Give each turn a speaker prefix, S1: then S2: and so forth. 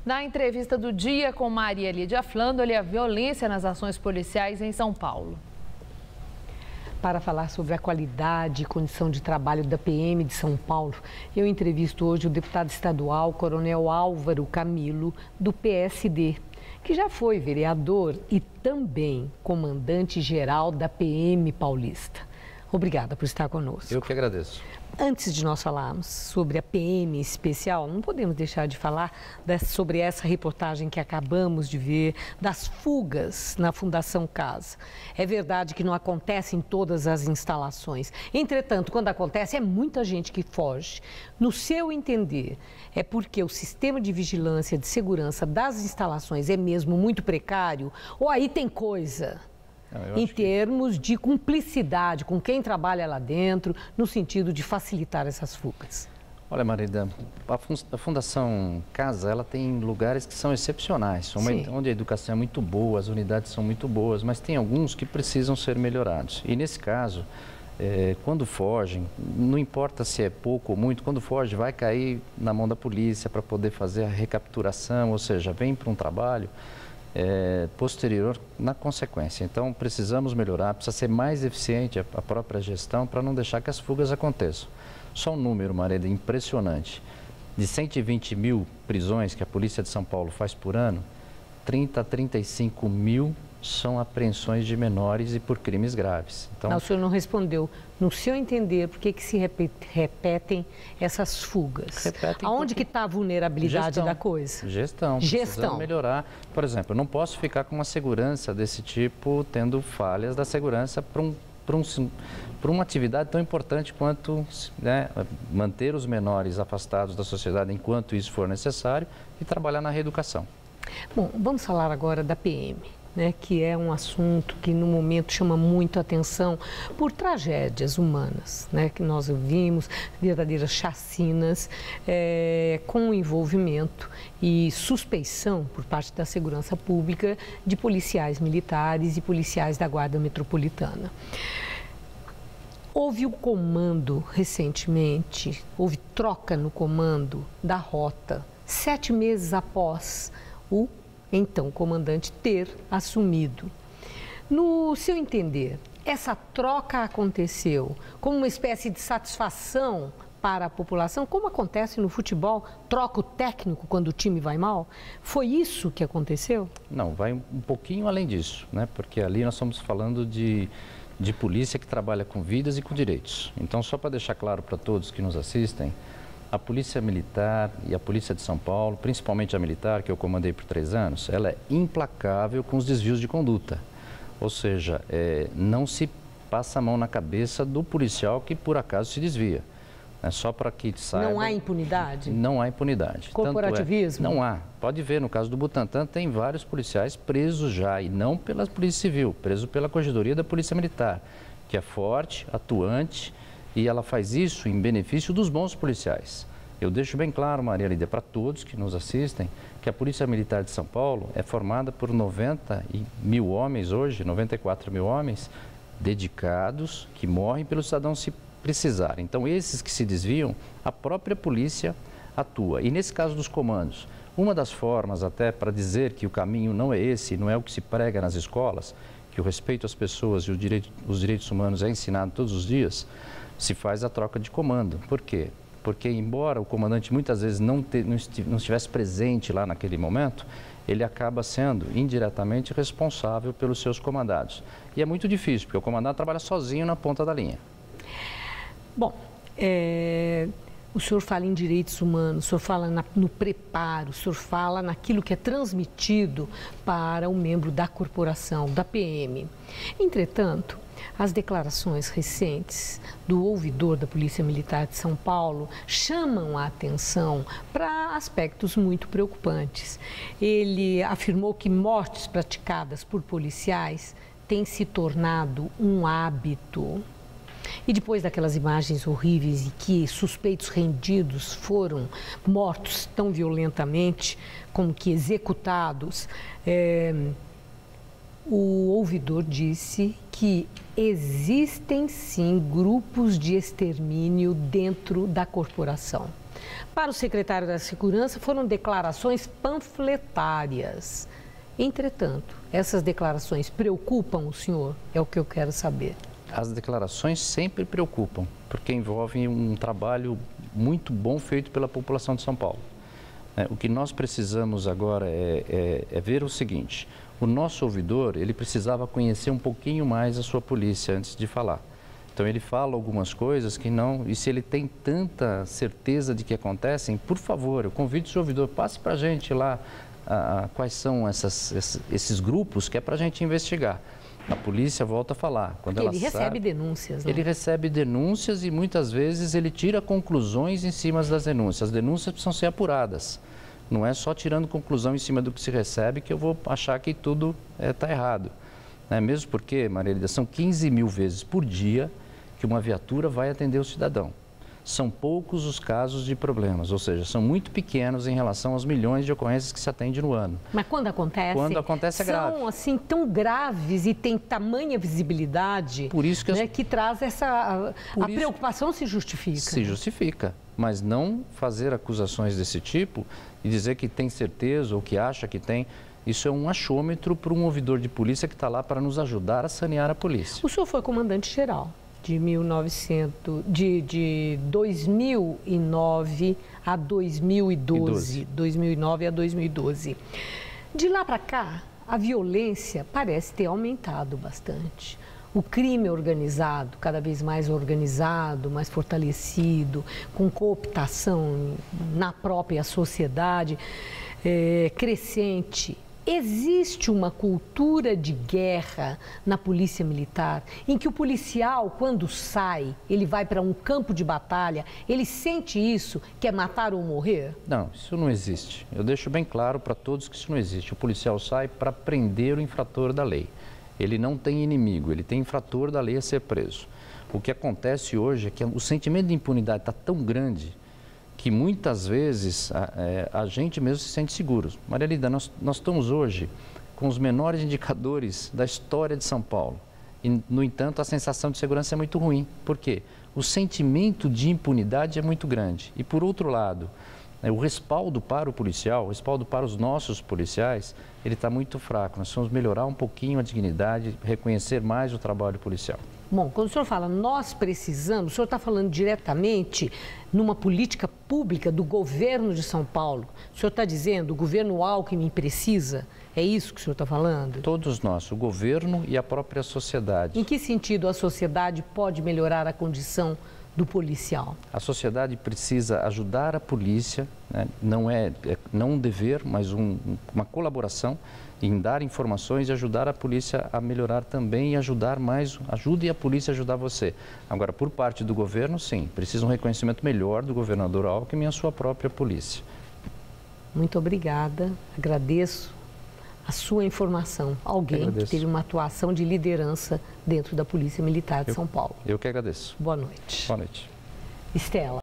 S1: Na entrevista do dia com Maria Lídia Flandoli, a violência nas ações policiais em São Paulo.
S2: Para falar sobre a qualidade e condição de trabalho da PM de São Paulo, eu entrevisto hoje o deputado estadual, Coronel Álvaro Camilo, do PSD, que já foi vereador e também comandante-geral da PM paulista. Obrigada por estar conosco.
S3: Eu que agradeço.
S2: Antes de nós falarmos sobre a PM especial, não podemos deixar de falar sobre essa reportagem que acabamos de ver, das fugas na Fundação Casa. É verdade que não acontece em todas as instalações. Entretanto, quando acontece, é muita gente que foge. No seu entender, é porque o sistema de vigilância de segurança das instalações é mesmo muito precário? Ou aí tem coisa? Em termos de cumplicidade com quem trabalha lá dentro, no sentido de facilitar essas fugas.
S3: Olha, Marida, a Fundação Casa, ela tem lugares que são excepcionais, onde a educação é muito boa, as unidades são muito boas, mas tem alguns que precisam ser melhorados. E nesse caso, quando fogem, não importa se é pouco ou muito, quando foge vai cair na mão da polícia para poder fazer a recapturação, ou seja, vem para um trabalho posterior na consequência. Então, precisamos melhorar, precisa ser mais eficiente a própria gestão para não deixar que as fugas aconteçam. Só um número, Mareda, impressionante. De 120 mil prisões que a Polícia de São Paulo faz por ano, 30 a 35 mil são apreensões de menores e por crimes graves.
S2: Então, o senhor não respondeu. No seu entender, por que se repetem essas fugas? Aonde que está a vulnerabilidade da coisa?
S3: Gestão. Precisamos melhorar. Por exemplo, eu não posso ficar com uma segurança desse tipo, tendo falhas da segurança para uma atividade tão importante quanto manter os menores afastados da sociedade enquanto isso for necessário e trabalhar na reeducação.
S2: Bom, vamos falar agora da PM. Que é um assunto que no momento chama muito atenção por tragédias humanas, que nós vimos, verdadeiras chacinas com envolvimento e suspeição por parte da segurança pública de policiais militares e policiais da Guarda Metropolitana. Houve o comando recentemente, houve troca no comando da rota, 7 meses após o então comandante ter assumido. No seu entender, essa troca aconteceu como uma espécie de satisfação para a população, como acontece no futebol, troca o técnico quando o time vai mal? Foi isso que aconteceu?
S3: Não, vai um pouquinho além disso, porque ali nós estamos falando de polícia que trabalha com vidas e com direitos. Então, só para deixar claro para todos que nos assistem, a Polícia Militar e a Polícia de São Paulo, principalmente a Militar, que eu comandei por 3 anos, ela é implacável com os desvios de conduta. Ou seja, não se passa a mão na cabeça do policial que por acaso se desvia. Só para que saiba...
S2: Não há impunidade?
S3: Não há impunidade.
S2: Corporativismo?
S3: Não há. Pode ver, no caso do Butantã, tem vários policiais presos já, e não pela Polícia Civil, preso pela Corregedoria da Polícia Militar, que é forte, atuante, e ela faz isso em benefício dos bons policiais. Eu deixo bem claro, Maria Lídia, para todos que nos assistem, que a Polícia Militar de São Paulo é formada por 90 mil homens hoje, 94 mil homens, dedicados, que morrem pelo cidadão se precisar. Então, esses que se desviam, a própria polícia atua. E nesse caso dos comandos, uma das formas até para dizer que o caminho não é esse, não é o que se prega nas escolas, que o respeito às pessoas e os direitos humanos é ensinado todos os dias, se faz a troca de comando. Por quê? Porque, embora o comandante muitas vezes não estivesse presente lá naquele momento, ele acaba sendo indiretamente responsável pelos seus comandados. E é muito difícil, porque o comandante trabalha sozinho na ponta da linha.
S2: Bom, o senhor fala em direitos humanos, o senhor fala no preparo, o senhor fala naquilo que é transmitido para o membro da corporação, da PM. Entretanto, as declarações recentes do ouvidor da Polícia Militar de São Paulo chamam a atenção para aspectos muito preocupantes. Ele afirmou que mortes praticadas por policiais têm se tornado um hábito. E depois daquelas imagens horríveis em que suspeitos rendidos foram mortos tão violentamente como que executados, o ouvidor disse que existem sim grupos de extermínio dentro da corporação. Para o secretário da Segurança, foram declarações panfletárias. Entretanto, essas declarações preocupam o senhor? É o que eu quero saber.
S3: As declarações sempre preocupam, porque envolvem um trabalho muito bom feito pela população de São Paulo. O que nós precisamos agora é ver o seguinte: o nosso ouvidor, ele precisava conhecer um pouquinho mais a sua polícia antes de falar. Então ele fala algumas coisas que não, e se ele tem tanta certeza de que acontecem, por favor, eu convido o seu ouvidor, passe para a gente lá quais são esses grupos, que é para a gente investigar. A polícia volta a falar. Quando
S2: ele recebe denúncias, né?
S3: Ele recebe denúncias e muitas vezes ele tira conclusões em cima das denúncias. As denúncias precisam ser apuradas. Não é só tirando conclusão em cima do que se recebe que eu vou achar que tudo está errado. Mesmo porque, Maria Elida, são 15 mil vezes por dia que uma viatura vai atender o cidadão. São poucos os casos de problemas, ou seja, são muito pequenos em relação aos milhões de ocorrências que se atende no ano.
S2: Mas quando acontece?
S3: Quando acontece é grave.
S2: São assim tão graves e tem tamanha visibilidade, por isso que, que traz essa... A preocupação se justifica.
S3: Se justifica, mas não fazer acusações desse tipo e dizer que tem certeza ou que acha que tem... Isso é um achômetro para um ouvidor de polícia que está lá para nos ajudar a sanear a polícia.
S2: O senhor foi comandante-geral de 2009 a 2012. 2009 a 2012. De lá para cá, a violência parece ter aumentado bastante. O crime organizado, cada vez mais organizado, mais fortalecido, com cooptação na própria sociedade, crescente. Existe uma cultura de guerra na polícia militar, em que o policial, quando sai, ele vai para um campo de batalha, ele sente isso, quer matar ou morrer?
S3: Não, isso não existe. Eu deixo bem claro para todos que isso não existe. O policial sai para prender o infrator da lei. Ele não tem inimigo, ele tem infrator da lei a ser preso. O que acontece hoje é que o sentimento de impunidade está tão grande que muitas vezes a gente mesmo se sente seguro. Maria Elida, nós estamos hoje com os menores indicadores da história de São Paulo. E, no entanto, a sensação de segurança é muito ruim. Por quê? O sentimento de impunidade é muito grande. E, por outro lado, o respaldo para o policial, o respaldo para os nossos policiais, ele está muito fraco. Nós vamos melhorar um pouquinho a dignidade, reconhecer mais o trabalho policial.
S2: Bom, quando o senhor fala nós precisamos, o senhor está falando diretamente numa política pública do governo de São Paulo. O senhor está dizendo o governo Alckmin precisa? É isso que o senhor está falando?
S3: Todos nós, o governo e a própria sociedade.
S2: Em que sentido a sociedade pode melhorar a condição do policial?
S3: A sociedade precisa ajudar a polícia, né? Não é um dever, mas uma colaboração em dar informações e ajudar a polícia a melhorar também e ajudar mais, ajude a polícia a ajudar você. Agora, por parte do governo, sim, precisa um reconhecimento melhor do governador Alckmin e a sua própria polícia.
S2: Muito obrigada, agradeço a sua informação. Alguém que teve uma atuação de liderança dentro da Polícia Militar de São Paulo.
S3: Eu que agradeço.
S2: Boa noite.
S3: Boa noite.
S2: Estela.